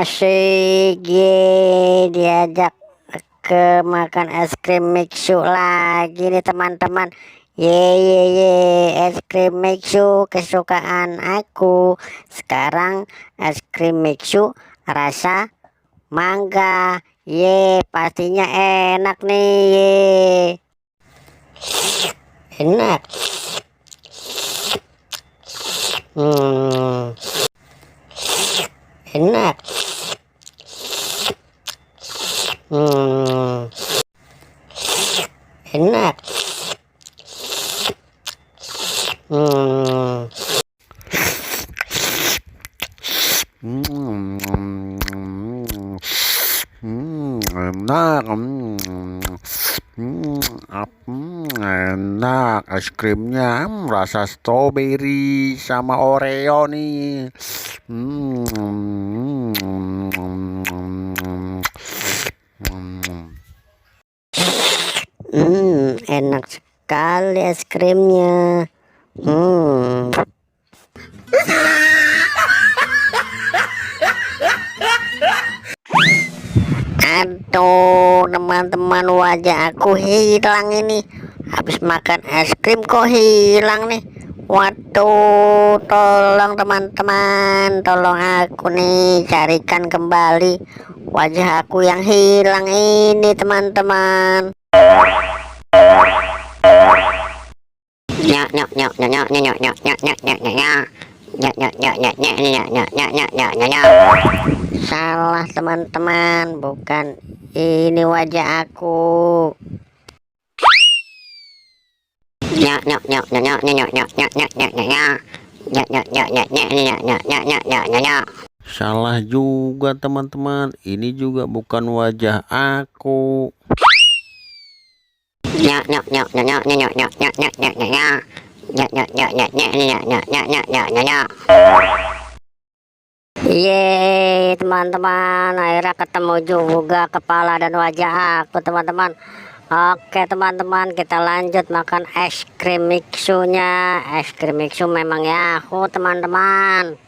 Asik diajak ke makan es krim Mixu lagi nih teman-teman. Ye, es krim Mixu kesukaan aku. Sekarang es krim Mixu rasa mangga. Pastinya enak nih. Enak. Enak. Enak. Enak. Enak es krimnya, rasa stroberi sama Oreo nih. Enak sekali es krimnya. Aduh teman-teman, wajah aku hilang ini. Habis makan es krim kok hilang nih. Waduh, tolong teman-teman, tolong aku nih carikan kembali wajah aku yang hilang ini teman-teman. Salah teman-teman, bukan ini wajah aku. Salah juga teman-teman, ini juga bukan wajah aku. Yeay teman-teman, akhirnya ketemu juga kepala dan wajah aku teman-teman. Oke teman-teman, kita lanjut makan es krim Mixu-nya. Es krim Mixu memang ya aku teman-teman.